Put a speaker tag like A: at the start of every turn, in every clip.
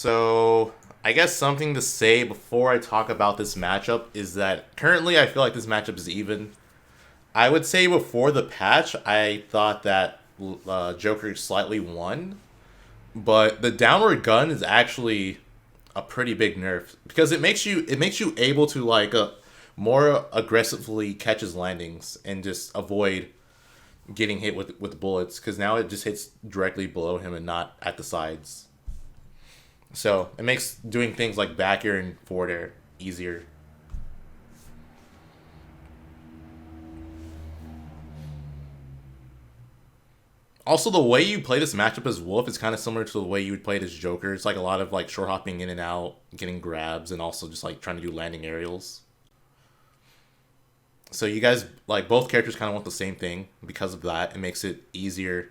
A: So, I guess something to say before I talk about this matchup is that currently I feel like this matchup is even. I would say before the patch, I thought that Joker slightly won, but the downward gun is actually a pretty big nerf because it makes you able to more aggressively catch his landings and just avoid getting hit with bullets because now it just hits directly below him and not at the sides. So it makes doing things like back air and forward air easier. Also, the way you play this matchup as Wolf is kind of similar to the way you would play it as Joker. It's like a lot of like short hopping in and out, getting grabs, and also just like trying to do landing aerials. So you guys like both characters kind of want the same thing because of that. It makes it easier.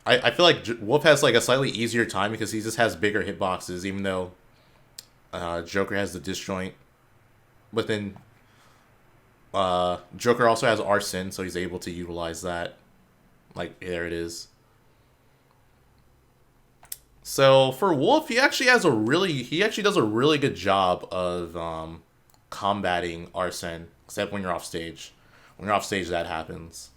A: I feel like Wolf has like a slightly easier time because he just has bigger hitboxes, even though Joker has the disjoint. But then Joker also has arson, so he's able to utilize that. Like there it is. So for Wolf, he actually does a really good job of combating arson, except when you're off stage. When you're off stage, that happens.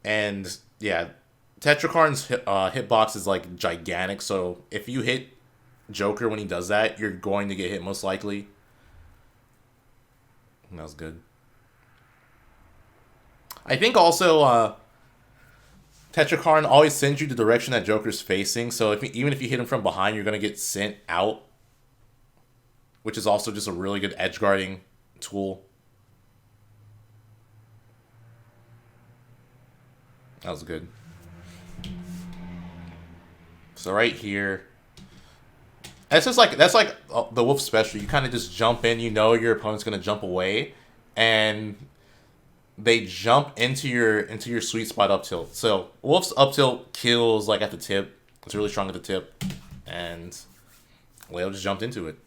A: And yeah, Tetrakarn's hitbox is like gigantic. So if you hit Joker when he does that, you're going to get hit most likely. And that was good. I think also Tetrakarn always sends you the direction that Joker's facing. So even if you hit him from behind, you're gonna get sent out, which is also just a really good edge guarding tool. That was good. So right here, that's like the Wolf special. You kind of just jump in. You know your opponent's gonna jump away, and they jump into your sweet spot up tilt. So Wolf's up tilt kills like at the tip. It's really strong at the tip, and Leo just jumped into it.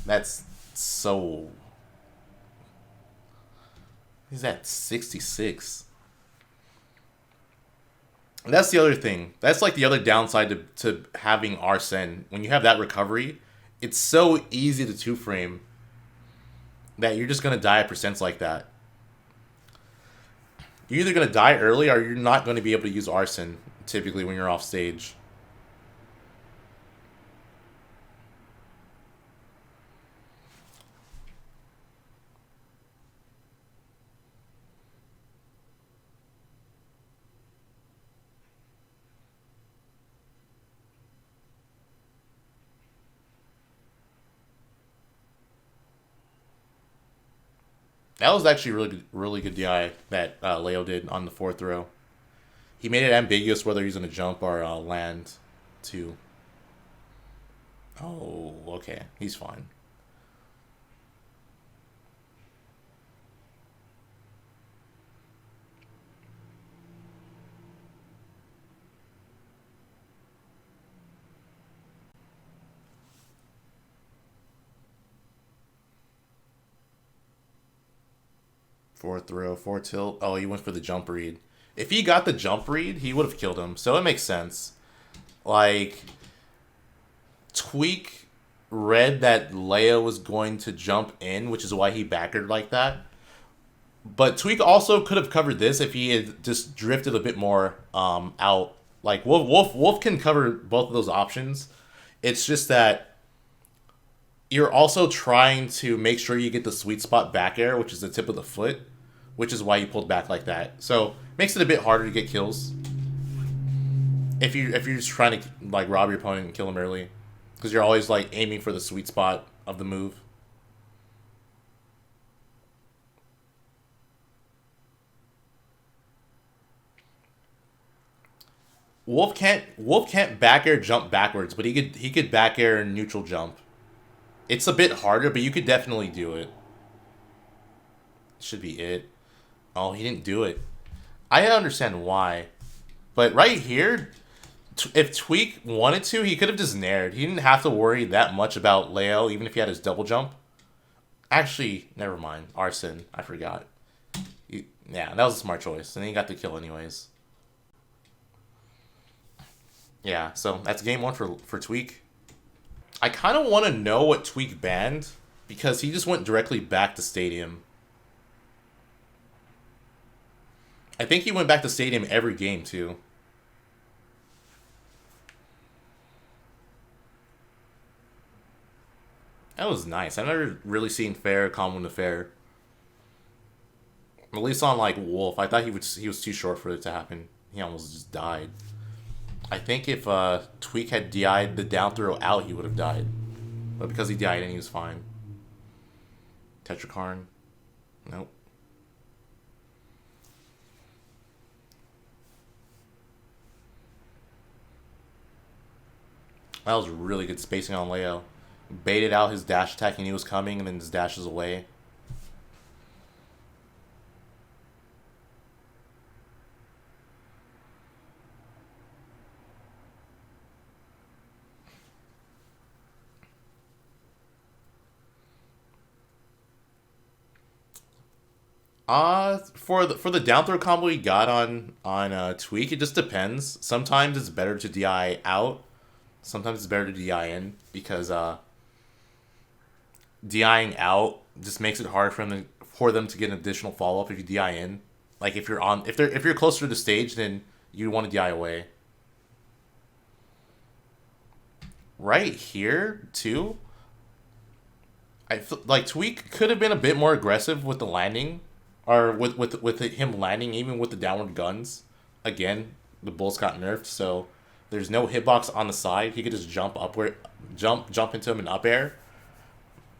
A: That's so. He's at 66. And that's the other thing. That's like the other downside to having Arsene. When you have that recovery, it's so easy to two frame that you're just gonna die at percents like that. You're either gonna die early or you're not gonna be able to use Arson typically when you're off stage. That was actually really good DI that Leo did on the fourth row. He made it ambiguous whether he's gonna jump or land, too. Oh, okay, he's fine. 4th row, 4 tilt. Oh, he went for the jump read. If he got the jump read, he would have killed him. So it makes sense. Like, Tweek read that Leia was going to jump in, which is why he backered like that. But Tweek also could have covered this if he had just drifted a bit more out. Like Wolf can cover both of those options. It's just that you're also trying to make sure you get the sweet spot back air, which is the tip of the foot, which is why you pulled back like that. So makes it a bit harder to get kills if you're just trying to like rob your opponent and kill him early, because you're always like aiming for the sweet spot of the move. Wolf can't back air jump backwards, but he could back air and neutral jump. It's a bit harder, but you could definitely do it. Should be it. Oh, he didn't do it. I understand why. But right here, if Tweek wanted to, he could have just nared. He didn't have to worry that much about Leo, even if he had his double jump. Actually, never mind. Arson. I forgot. Yeah, that was a smart choice. And he got the kill anyways. Yeah, so that's game one for Tweek. I kind of want to know what Tweek banned, because he just went directly back to Stadium. I think he went back to Stadium every game, too. That was nice. I've never really seen fair combo to fair. At least on, like, Wolf. I thought he was too short for it to happen. He almost just died. I think if Tweek had DI'd the down throw out, he would have died. But because he died and he was fine. Tetrakarn. Nope. That was really good spacing on Leo. Baited out his dash attack and he was coming, and then his dashes away. For the down throw combo he got on Tweek, it just depends. Sometimes it's better to DI out. Sometimes it's better to DI in, because DIing out just makes it hard for them to get an additional follow up if you DI in. Like if you're closer to the stage, then you want to DI away. Right here too. I feel like Tweek could have been a bit more aggressive with the landing, or with him landing even with the downward guns. Again, the Bulls got nerfed, so there's no hitbox on the side. He could just jump upward, jump into him in up air.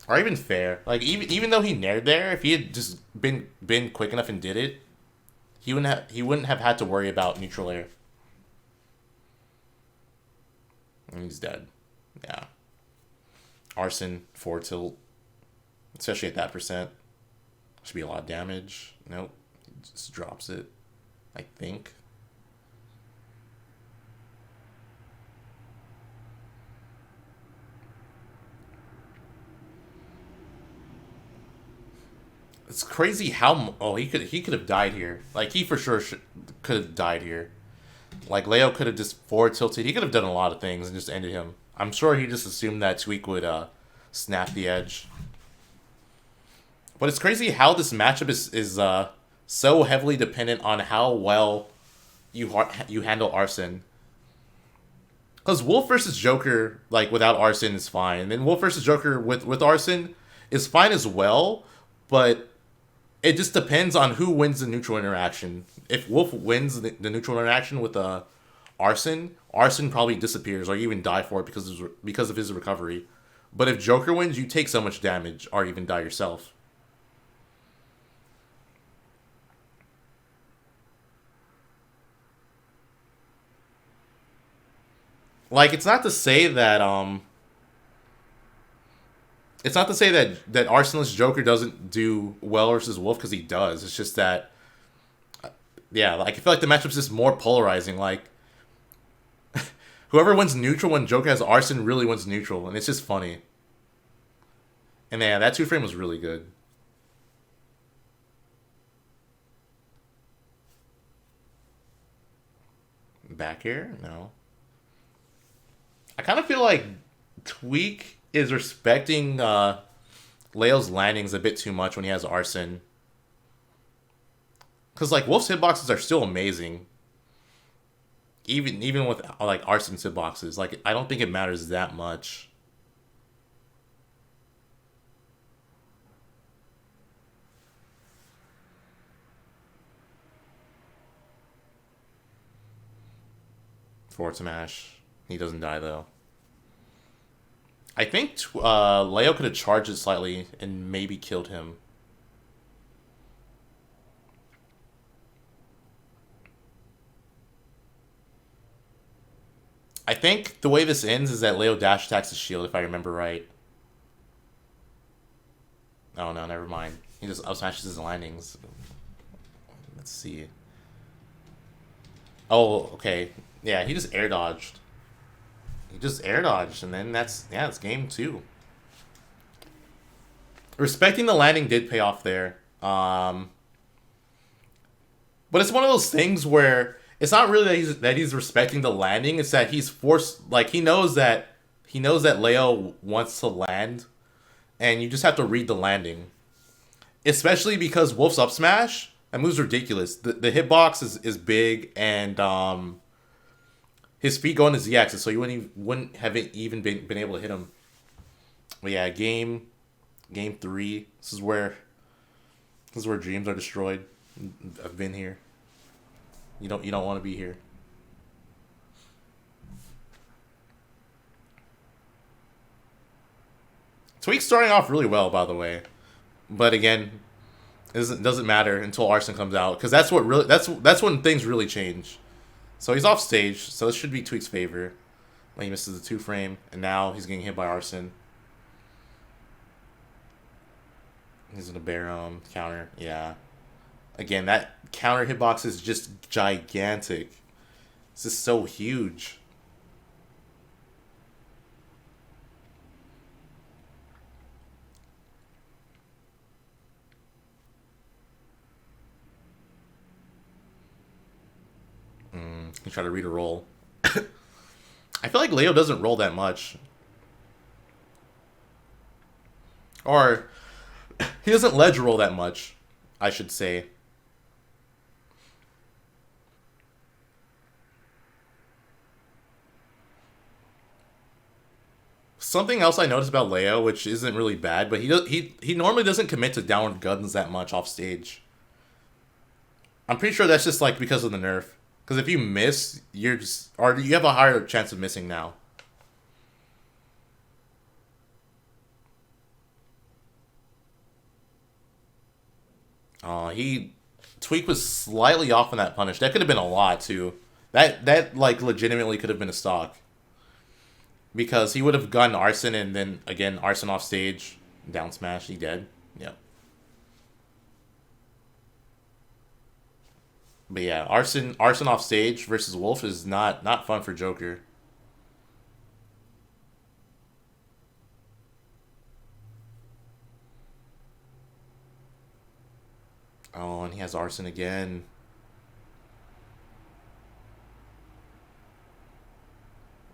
A: Or even fair. Like even though he nared there, if he had just been quick enough and did it, he wouldn't have had to worry about neutral air. And he's dead. Yeah. Arson 4 tilt. Especially at that percent. Should be a lot of damage. Nope. He just drops it. I think. It's crazy how... Oh, he could have died here. Like, he for sure could have died here. Like, Leo could have just forward tilted. He could have done a lot of things and just ended him. I'm sure he just assumed that Tweek would snap the edge. But it's crazy how this matchup is so heavily dependent on how well you handle Arson. Because Wolf versus Joker, like, without Arson is fine. And then Wolf versus Joker with Arson is fine as well, but it just depends on who wins the neutral interaction. If Wolf wins the neutral interaction with Arson probably disappears or you even die for it because of his recovery. But if Joker wins, you take so much damage or even die yourself. Like, it's not to say that that Arsonless Joker doesn't do well versus Wolf, because he does. It's just that, yeah, like, I feel like the matchup's just more polarizing. Like, whoever wins neutral when Joker has Arson really wins neutral, and it's just funny. And yeah, that 2-frame was really good. Back air? No. I kind of feel like Tweek is respecting Leo's landings a bit too much when he has Arson. Because, like, Wolf's hitboxes are still amazing. Even with, like, Arson's hitboxes. Like, I don't think it matters that much. Forward smash. He doesn't die, though. I think Leo could have charged it slightly and maybe killed him. I think the way this ends is that Leo dash attacks his shield, if I remember right. Oh, no, never mind. He just up smashes his landings. Let's see. Oh, okay. Yeah, he just air dodged. He just air dodged, and then it's game 2. Respecting the landing did pay off there. But it's one of those things where it's not really that he's respecting the landing. It's that he's forced. Like he knows that Leo wants to land, and you just have to read the landing. Especially because Wolf's up smash, that move's ridiculous. The hitbox is big, and his feet go on the Z axis, so you wouldn't have even been able to hit him. But yeah, game 3. This is where dreams are destroyed. I've been here. You don't want to be here. Tweek's starting off really well, by the way, but again, it doesn't matter until Arsene comes out, because that's when things really change. So he's off stage, so this should be Tweek's favor. When he misses the 2 frame, and now he's getting hit by Arsene. He's gonna bear counter, yeah. Again, that counter hitbox is just gigantic. This is so huge. He tried to read a roll. I feel like Leo doesn't roll that much. Or, he doesn't ledge roll that much, I should say. Something else I noticed about Leo, which isn't really bad, but he normally doesn't commit to downward guns that much off stage. I'm pretty sure that's just like because of the nerf. Because if you miss, you have a higher chance of missing now. Tweek was slightly off on that punish. That could have been a lot too. That like legitimately could have been a stock. Because he would have gotten Arsene, and then again Arsene off stage, down smash, he dead. Yep. But yeah, Arsene off stage versus Wolf is not fun for Joker. Oh, and he has Arsene again.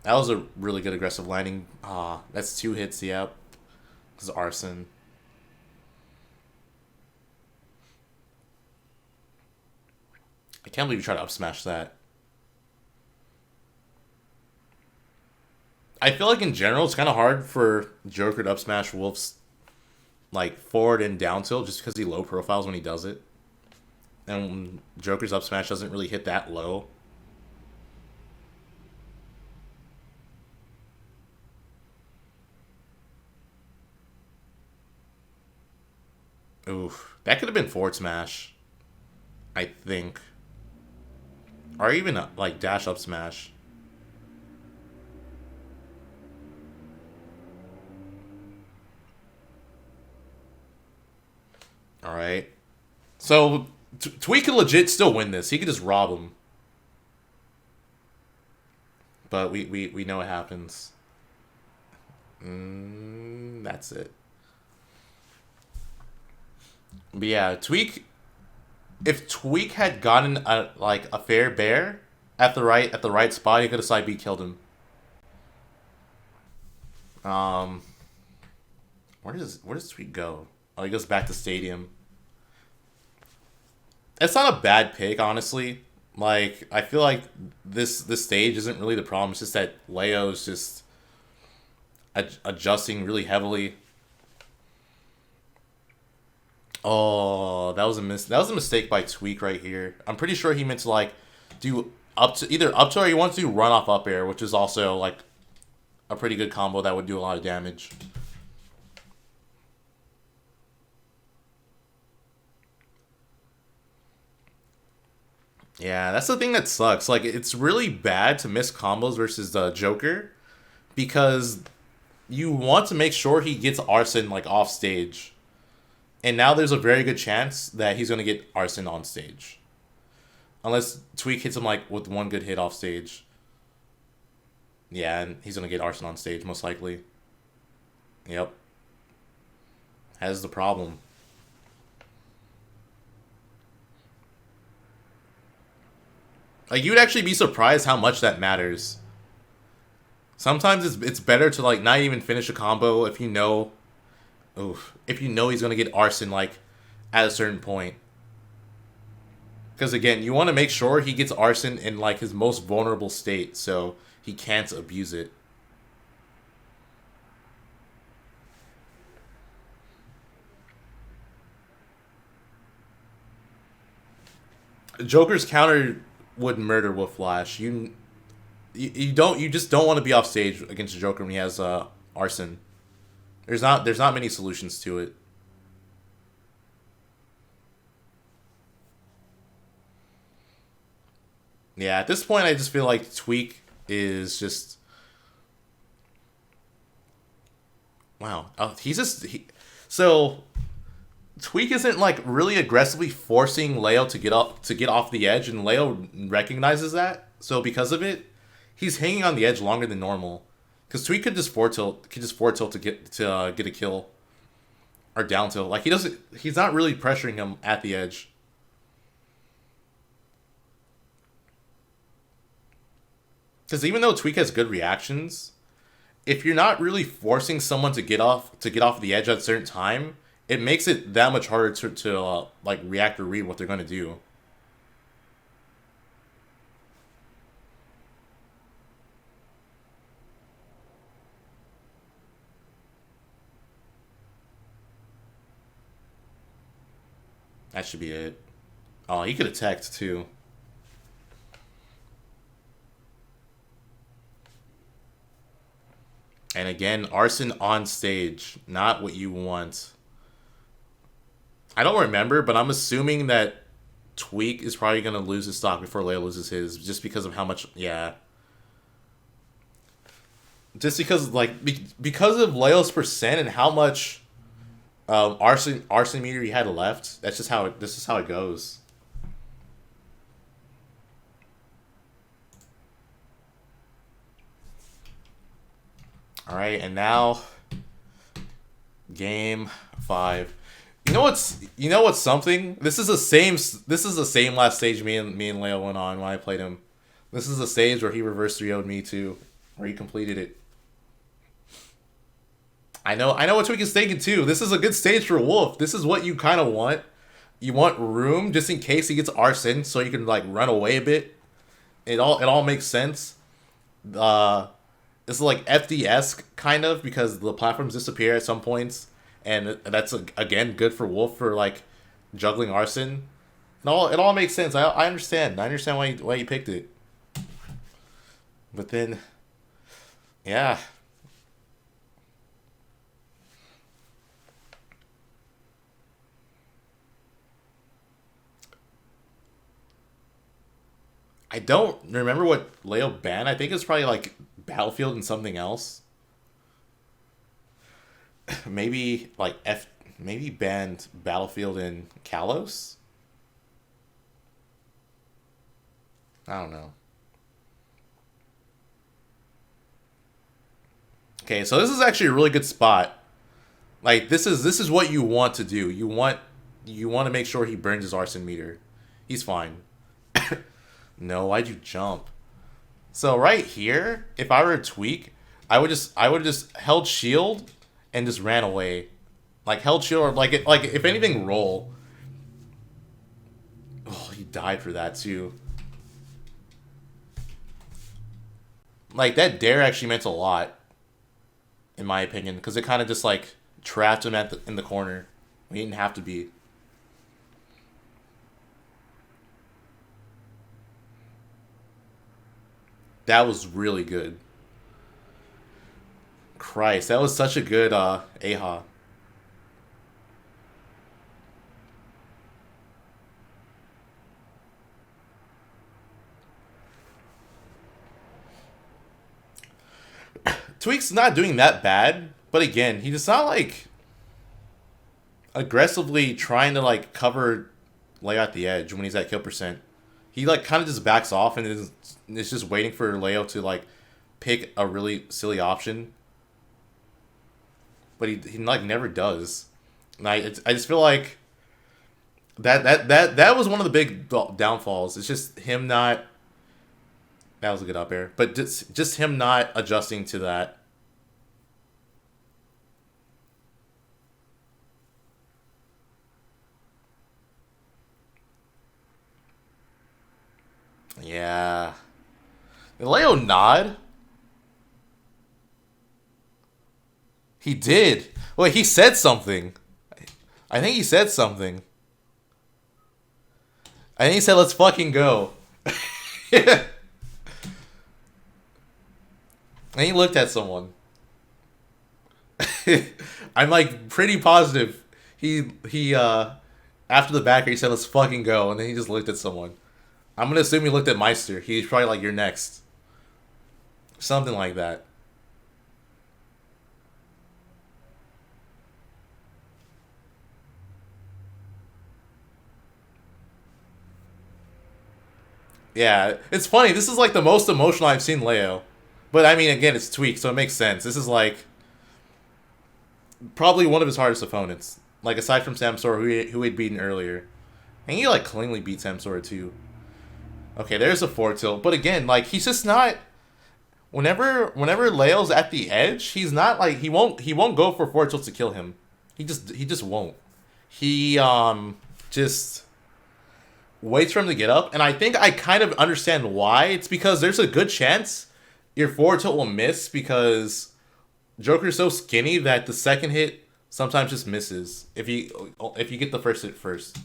A: That was a really good aggressive landing. That's 2 hits, yep. This is Arsene. I can't believe you tried to up smash that. I feel like in general it's kind of hard for Joker to up smash Wolf's like forward and down tilt just because he low profiles when he does it. And Joker's up smash doesn't really hit that low. Oof. That could have been forward smash. I think. Or even like dash up smash. Alright. So, Tweek could legit still win this. He could just rob him. But we know what happens. That's it. But yeah, Tweek. If Tweek had gotten a fair bear at the right spot, he could have side B killed him. Where does Tweek go? Oh, he goes back to Stadium. It's not a bad pick, honestly. Like, I feel like this stage isn't really the problem. It's just that Leo's just adjusting really heavily. Oh, that was a mistake by Tweek right here. I'm pretty sure he meant to like do either up to or he wants to do run off up air, which is also like a pretty good combo that would do a lot of damage. Yeah, that's the thing that sucks. Like, it's really bad to miss combos versus the Joker because you want to make sure he gets Arsene like off stage. And now there's a very good chance that he's going to get Arsene on stage. Unless Tweek hits him like with one good hit off stage. Yeah, and he's gonna get Arson on stage most likely. Yep. That's the problem. Like, you'd actually be surprised how much that matters. Sometimes it's better to like not even finish a combo if you know, if you know he's gonna get Arson like at a certain point. Because again, you want to make sure he gets Arson in like his most vulnerable state, so he can't abuse it. Joker's counter would murder with Flash. You just don't want to be off stage against the Joker when he has Arson. There's not many solutions to it. Yeah, at this point, I just feel like Tweek is just wow. So Tweek isn't like really aggressively forcing Leo to get off the edge, and Leo recognizes that. So because of it, he's hanging on the edge longer than normal. Because Tweek could just forward tilt to get a kill or down tilt. Like he's not really pressuring him at the edge. Because even though Tweek has good reactions, if you're not really forcing someone to get off the edge at a certain time, it makes it that much harder to like react or read what they're gonna do. That should be it. Oh, he could have teched too. And again, Arson on stage, not what you want. I don't remember, but I'm assuming that Tweek is probably going to lose his stock before Leo loses his, just because of how much, yeah. Just because, like, because of Leo's percent and how much arson meter he had left, this is how it goes. All right, and now game 5. You know what's something? This is the same last stage me and Leo went on when I played him. This is the stage where he reverse 3-0'd me too, where he completed it. I know what Tweek is thinking too. This is a good stage for Wolf. This is what you kind of want. You want room just in case he gets Arson, so you can like run away a bit. It all makes sense. This is like FDS kind of, because the platforms disappear at some points, and that's again good for Wolf for like juggling Arson. It all makes sense. I understand. I understand why you picked it. But then, yeah. I don't remember what Leo banned. I think it's probably like Battlefield and something else. Maybe like maybe banned Battlefield and Kalos. I don't know. Okay, so this is actually a really good spot. Like this is what you want to do. You want to make sure he burns his Arson meter. He's fine. No, why'd you jump? So right here, if I were a Tweek, I would just held shield and just ran away. Like held shield, or like if anything, roll. Oh, he died for that too. Like that dare actually meant a lot, in my opinion, because it kind of just like trapped him in the corner. He didn't have to be. That was really good. Christ, that was such a good AHA. Tweek's not doing that bad, but again, he does not like aggressively trying to like cover lay out the edge when he's at kill percent. he like kind of just backs off and is just waiting for Leo to like pick a really silly option. But he like never does. And I just feel like that was one of the big downfalls. It's just him not. That was a good up air, but just him not adjusting to that. Yeah. Did Leo nod? He did. Wait, he said something. I think he said something. I think he said, "Let's fucking go." Yeah. And he looked at someone. I'm like pretty positive. He after the backer he said, "Let's fucking go," and then he just looked at someone. I'm gonna assume he looked at Meister. He's probably like, "You're next." Something like that. Yeah, it's funny. This is like the most emotional I've seen Leo. But I mean, again, it's Tweek, so it makes sense. This is like probably one of his hardest opponents. Like aside from Samsora, who he'd beaten earlier, and he like cleanly beat Samsora too. Okay, there's a four tilt, but again, like he's just not. Whenever Leo's at the edge, he's not like he won't go for four tilts to kill him. He just won't. He just waits for him to get up, and I think I kind of understand why. It's because there's a good chance your forward tilt will miss because Joker's so skinny that the second hit sometimes just misses if you get the first hit first.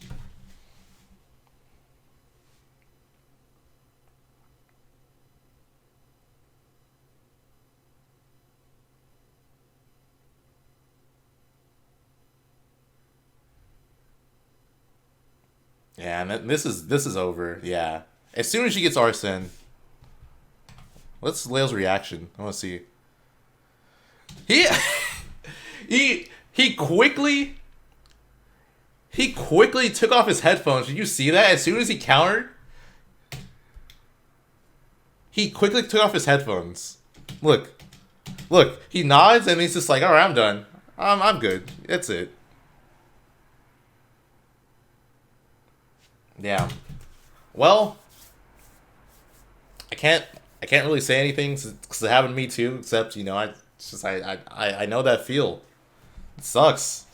A: Yeah, and this is over. Yeah, as soon as she gets Arsene, what's Leo's reaction? I want to see. He he quickly took off his headphones. Did you see that? As soon as he countered, he quickly took off his headphones. Look, look. He nods and he's just like, "All right, I'm done. I'm good. That's it." Yeah. Well, I can't really say anything because it happened to me too. Except I know that feel. It sucks.